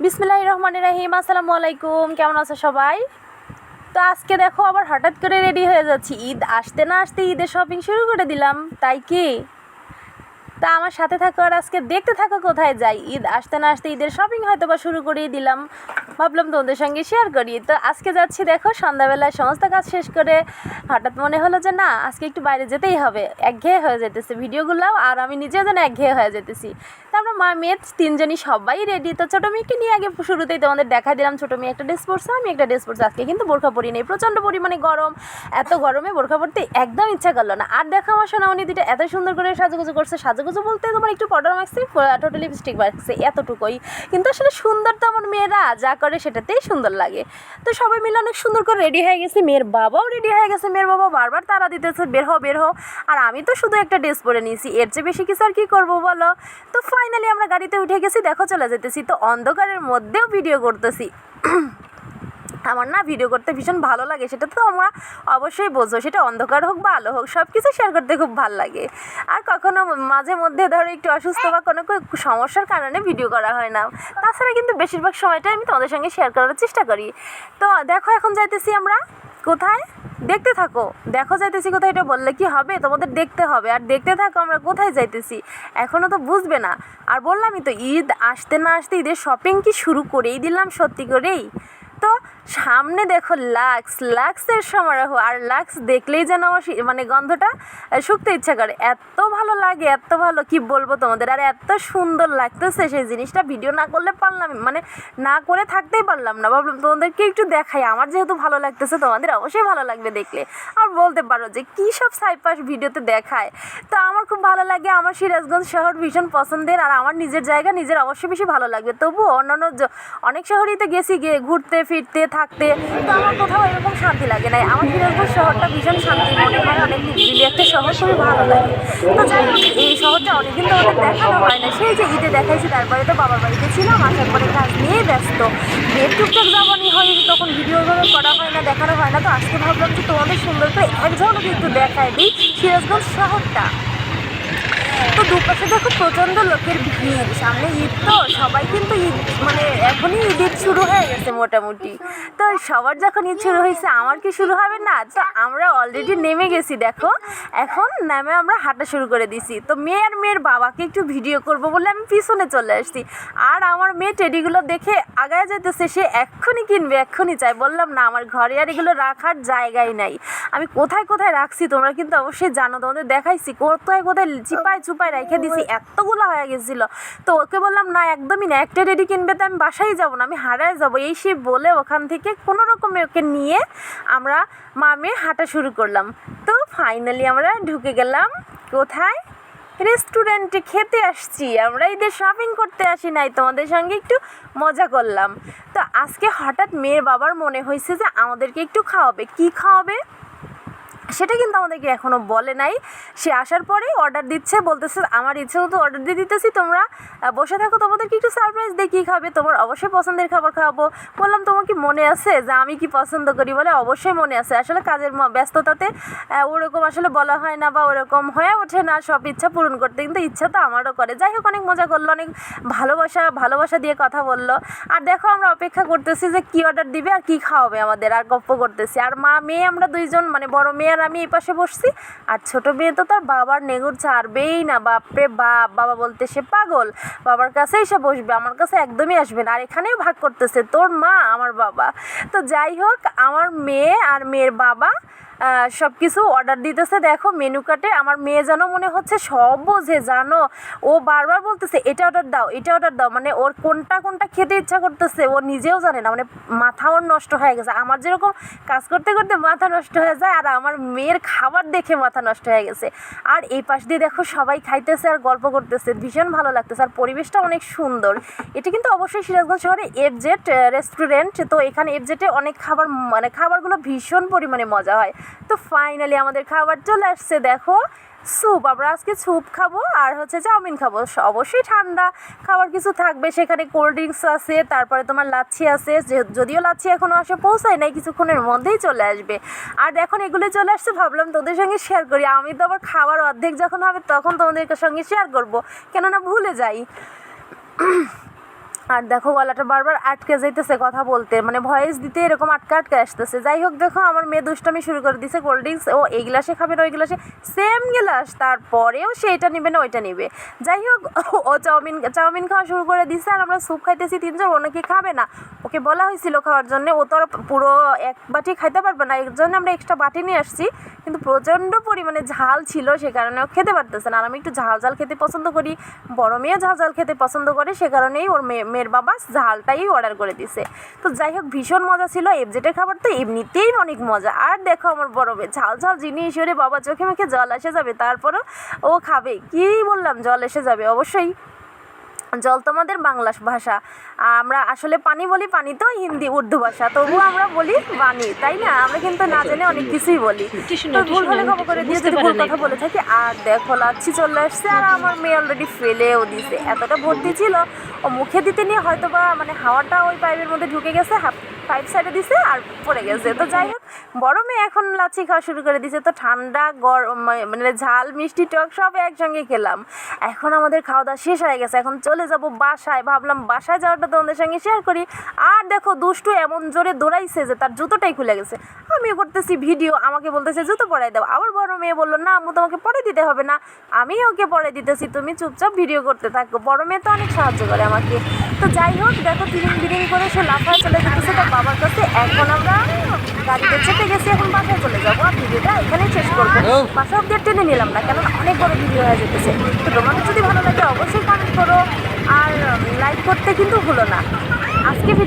বিসমিল্লাহির রহমানির রহিম। আসসালামু আলাইকুম, কেমন আছো সবাই? তো আজকে দেখো আবার হঠাৎ করে রেডি হয়ে যাচ্ছি। ঈদ আসতে না আসতে ঈদের শপিং শুরু করে দিলাম, তাই কি? তা আমার সাথে থাকো আর আজকে দেখতে থাকো কোথায় যাই। ঈদ আসতে না আসতে ঈদের শপিং হয়তো বা শুরু করেই দিলাম, ভাবলাম তোমাদের সঙ্গে শেয়ার করি। তো আজকে যাচ্ছি দেখো সন্ধ্যাবেলায় সমস্ত কাজ শেষ করে হঠাৎ মনে হলো যে না, আজকে একটু বাইরে যেতেই হবে। একঘেয়ে হয়ে যেতেছে ভিডিওগুলো, আর আমি নিজেও যেন একঘেয়ে হয়ে যেতেছি। তো আমরা মা মেয়ে তিনজনই সবাই রেডি। তো ছোটো মেয়েকে নিয়ে আগে শুরুতেই তোমাদের দেখা দিলাম। ছোটো মেয়ে একটা ড্রেস পরছে, আমি একটা ড্রেস পরছি। আজকে কিন্তু বোরখা পরি নেই, প্রচণ্ড পরিমাণে গরম। এত গরমে বোরখা পরতে একদম ইচ্ছা করলো না। আর দেখো আমার সোনামণি দুটো এত সুন্দর করে সাজুগুজু করছে। সাজুগুজু বলতে তোমার একটু পাউডার মাখছে, টোটাল লিপস্টিক মাখছে, এতটুকুই। কিন্তু আসলে সুন্দর তো আমার মেয়েরা যা করে সেটাতেই সুন্দর লাগে। তো সবাই মিলে অনেক সুন্দর করে রেডি হয়ে গেছি। মেয়ের বাবাও রেডি হয়ে গেছে। মেয়ের বাবা বারবার তাড়া দিতেছে, বের হও বের হও। আর আমি তো শুধু একটা ড্রেস পরে নিয়েছি, এর চেয়ে বেশি কিছু আর কী করবো বলো। তো ফাইনালি আমরা গাড়িতে উঠে গেছি, দেখো চলে যেতেছি। তো অন্ধকারের মধ্যেও ভিডিও করতেছি। আমার না ভিডিও করতে ভীষণ ভালো লাগে, সেটা তো তোমরা অবশ্যই বোঝো। সেটা অন্ধকার হোক বা আলো হোক, সব কিছু শেয়ার করতে খুব ভালো লাগে। আর কখনো মাঝে মধ্যে ধরো একটু অসুস্থ বা কোনো সমস্যার কারণে ভিডিও করা হয় না। তাছাড়া কিন্তু বেশিরভাগ সময়টাই আমি তোমাদের সঙ্গে শেয়ার করার চেষ্টা করি। তো দেখো এখন যাইতেছি আমরা কোথায়, দেখতে থাকো। দেখো যাইতেছি কোথায়, এটা বললে কি হবে? তোমাদের দেখতে হবে, আর দেখতে থাকো আমরা কোথায় যাইতেছি। এখনও তো বুঝবে না। আর বললামই তো, ঈদ আসতে না আসতে ঈদের শপিং কি শুরু করেই দিলাম সত্যি করেই। তো সামনে দেখো লাক্সের সমারোহ। আর লাক্স দেখলেই যেন আমার মানে গন্ধটা শুকতে ইচ্ছা করে, এত ভালো লাগে, এত ভালো কি বলবো তোমাদের। আর এত সুন্দর লাগতেছে সেই জিনিসটা, ভিডিও না করলে পারলাম মানে না করে থাকতেই পারলাম না। ভাবলাম তোমাদেরকে একটু দেখাই। আমার যেহেতু ভালো লাগতেছে, তোমাদের অবশ্যই ভালো লাগবে দেখলে। আর বলতে পারো যে কী সব সাইপাস ভিডিওতে দেখায়। তো আমার খুব ভালো লাগে। আমার সিরাজগঞ্জ শহর ভীষণ পছন্দের, আর আমার নিজের জায়গা নিজের অবশ্যই বেশি ভালো লাগবে। তবুও অন্যান্য অনেক শহরেই তো গেছি, গিয়ে ঘুরতে ফিরতে থাকতে, তো আমার কোথাও এরকম শান্তি লাগে নাই। আমার সিরাজগঞ্জ শহরটা ভীষণ শান্তি মনে হয়, অনেক নিরিবিলি একটা শহর, খুবই ভালো লাগে। তো যাই হোক, এই শহরটা অনেকদিন তো অনেক দেখানো হয় না। সেই যে ঈদে দেখাইছি, তারপরে তো বাবার বাড়িতে ছিলাম, আসার পরে কাজ নিয়েই ব্যস্ত। বের টুকটাক যাবানি হয়, তখন ভিডিও করা হয় না, দেখানো হয় না। তো আজকে ভাবলাম যে তোমাদের সুন্দর করে এক ঝলকে একটু দেখায় দিই সিরাজগঞ্জ শহরটা। তো দুপাশে দেখো প্রচণ্ড লোকের ভিড়, সামনে ঈদ তো সবাই কিন্তু ঈদ মানে এখনই ঈদ শুরু হয়ে গেছে মোটামুটি। তো সবার যখন ঈদ শুরু হয়েছে, আমার কি শুরু হবে না? তো আমরা অলরেডি নেমে গেছি দেখো। এখন নামে আমরা হাঁটা শুরু করে দিছি। তো মেয়ে আর মেয়ের বাবাকে একটু ভিডিও করব বলে আমি পিছনে চলে আসছি। আর আমার মেয়ে টেডিগুলো দেখে আগায় যেতেছে, সে এক্ষুনি কিনবে, এক্ষুনি চাই। বললাম না, আমার ঘরে আর এগুলো রাখার জায়গাই নাই। আমি কোথায় কোথায় রাখছি তোমরা কিন্তু অবশ্যই জানো, তোমাদের দেখাইছি কোথায় কোথায় চিপায় চুপায় রেখে দিছি, এতগুলো হয়ে গেছিলো। তো ওকে বললাম না, একদমই না, একটা রেডি কিনবে তো আমি বাসায় যাবো না, আমি হারায় যাবো। এই সে বলে ওখান থেকে কোনো রকমে ওকে নিয়ে আমরা মা মেয়ে হাঁটা শুরু করলাম। তো ফাইনালি আমরা ঢুকে গেলাম কোথায়, রেস্টুরেন্টে। খেতে আসছি আমরা, ঈদের শপিং করতে আসি নাই, তোমাদের সঙ্গে একটু মজা করলাম। তো আজকে হঠাৎ মেয়ের বাবার মনে হয়েছে যে আমাদেরকে একটু খাওয়াবে। কি খাওয়াবে সেটা কিন্তু আমাদেরকে এখনও বলে নাই। সে আসার পরেই অর্ডার দিচ্ছে, বলতেছে আমার ইচ্ছে মতো অর্ডার দিয়ে দিতেছি, তোমরা বসে থাকো, তোমাদেরকে একটু সারপ্রাইজ দিয়ে কী খাবে, তোমার অবশ্যই পছন্দের খাবার খাওয়াবো। বললাম তোমার কি মনে আছে যে আমি কি পছন্দ করি? বলে অবশ্যই মনে আছে। আসলে কাজের ব্যস্ততাতে ওরকম আসলে বলা হয় না বা ওরকম হয়ে ওঠে না সব ইচ্ছা পূরণ করতে, কিন্তু ইচ্ছা তো আমারও করে। যাই হোক, অনেক মজা করলো, অনেক ভালোবাসা দিয়ে কথা বললো। আর দেখো আমরা অপেক্ষা করতেছি যে কী অর্ডার দিবে আর কী খাওয়াবে আমাদের, আর গপ্প করতেছি। আর মা মেয়ে আমরা দুইজন, মানে বড় মেয়ে আর আমি এই পাশে বসছি। আর ছোটো মেয়ে তো তার বাবার নেগুর ছাড়বেই না, বাপরে বাপ, বাবা বলতে সে পাগল, বাবার কাছেই সে বসবে, আমার কাছে একদমই আসবে না। আর এখানেও ভাগ করতেছে, তোর মা আমার বাবা। তো যাই হোক, আমার মেয়ে আর মেয়ের বাবা সব কিছু অর্ডার দিতেছে। দেখো মেনু কার্টে আমার মেয়ে যেন মনে হচ্ছে সব বোঝে, জানো। ও বারবার বলতেছে এটা অর্ডার দাও, এটা অর্ডার দাও, মানে ওর কোনটা কোনটা খেতে ইচ্ছা করতেছে ও নিজেও জানে না। মানে মাথা ওর নষ্ট হয়ে গেছে। আমার যেরকম কাজ করতে করতে মাথা নষ্ট হয়ে যায়, আর আমার মেয়ের খাবার দেখে মাথা নষ্ট হয়ে গেছে। আর এই পাশ দিয়ে দেখো সবাই খাইতেছে আর গল্প করতেছে, ভীষণ ভালো লাগতেছে। আর পরিবেশটা অনেক সুন্দর। এটা কিন্তু অবশ্যই সিরাজগঞ্জ শহরে এফজেড রেস্টুরেন্ট। তো এখানে এফজেডে অনেক খাবার, মানে খাবারগুলো ভীষণ পরিমাণে মজা হয়। তো ফাইনালি আমাদের খাবার চলে আসছে, দেখো স্যুপ। আমরা আজকে স্যুপ খাবো আর হচ্ছে চাউমিন খাবো। অবশ্যই ঠান্ডা খাবার কিছু থাকবে সেখানে, কোল্ড ড্রিঙ্কস আছে, তারপরে তোমার লাচ্ছি আছে। যদিও লাচ্ছি এখনও আসে পৌঁছায় নাই, কিছুক্ষণের মধ্যেই চলে আসবে। আর এখন এগুলো চলে আসছে, ভাবলাম তোদের সঙ্গে শেয়ার করি। আমি তো আবার খাবার অর্ধেক যখন হবে তখন তোমাদের সঙ্গে শেয়ার করবো, কেননা ভুলে যাই। আর দেখো গলাটা বারবার আটকে যাইতেছে কথা বলতে, মানে ভয়েস দিতে এরকম আটকে আটকে আসতেছে। যাই হোক দেখো আমার মেয়ে দুষ্টামি শুরু করে দিছে, কোল্ড ড্রিঙ্কস ও এই গ্লাসে খাবে না ওই গ্লাসে, সেম গ্লাস, তারপরেও সে এটা নিবে না ওইটা নিবে। যাই হোক ও চাউমিন খাওয়া শুরু করে দিছে, আর আমরা স্যুপ খাইতেছি তিনজন, ও নাকি খাবে না। ওকে বলা হয়েছিল খাওয়ার জন্য, ও তো আর পুরো এক বাটি খাইতে পারবে না, এর জন্য আমরা এক্সট্রা বাটি নিয়ে আসছি। কিন্তু প্রচণ্ড পরিমাণে ঝাল ছিল, সে কারণে ও খেতে পারতেছে না। আর আমি একটু ঝাল ঝাল খেতে পছন্দ করি, বড় মেয়ে ঝাল ঝাল খেতে পছন্দ করে, সে কারণেই ওর মেয়ের বাবা ঝালটাই অর্ডার করে দিছে। তো যাই হোক ভীষণ মজা ছিল, এফজেটের খাবার তো এমনিতেই অনেক মজা। আর দেখো আমার বড় মেয়ে ঝাল ঝাল জিনিস, ওরে বাবা চোখে মুখে জল এসে যাবে, তারপরও ও খাবে। কী বললাম, জল এসে যাবে অবশ্যই। জল তো আমাদের বাংলা ভাষা, আমরা আসলে পানি বলি, পানি তো হিন্দি উর্দু ভাষা, তবুও আমরা বলি পানি, তাই না? আমরা কিন্তু না জেনে অনেক কিছুই বলি, তো ভুল হলে ক্ষমা করে দিয়ে যদি ভুল কথা বলে থাকি। আর দেখো লাচ্ছি চলে আসছে, আর আমার মেয়ে অলরেডি ফেলেও দিছে, এতটা ভর্তি ছিল ও মুখে দিতে নিয়ে হয়তো বা মানে হাওয়াটা ওই পাইপের মধ্যে ঢুকে গেছে, পাইপ সাইডে দিছে আর পড়ে গেছে। তো যাই হোক বড় মেয়ে এখন লাচ্ছি খাওয়া শুরু করে দিয়েছে, তো ঠান্ডা গরম মানে ঝাল মিষ্টি টক সব একসঙ্গে খেলাম। এখন আমাদের খাওয়া দাওয়া শেষ হয়ে গেছে, এখন চলে যাব বাসায়। ভাবলাম বাসায় যাওয়াটা তোমাদের সঙ্গে শেয়ার করি। আর দেখো দুষ্টু এমন জোরে দৌড়াইছে যে তার জুতোটাই খুলে গেছে। আমিও করতেছি ভিডিও, আমাকে বলতেছে জুতো পরাই দাও। আবার বড় মেয়ে বললো না আম্মু তোমাকে পরে দিতে হবে না, আমি ওকে পরে দিতেছি, তুমি চুপচাপ ভিডিও করতে থাকো। বড় মেয়ে তো অনেক সাহায্য করে আমাকে। তো যাই হোক দেখো তিরিং বিরিং করে সে লাফায় চলে যেতেছে তার বাবার কাছে। এখন আমরা গাড়িতে চেপে গেছি, এখন বাসায় চলে যাবো। আর ভিডিওটা এখানেই শেষ করবো, বাসা অব্দি আর টেনে নিলাম না, কেন অনেক বড় ভিডিও হয়ে যেতেছে। তো তোমাদের যদি ভালো লাগে অবশ্যই কমেন্ট করো, আর লাইক করতে কিন্তু ভুলো না। আজকে ভিডিও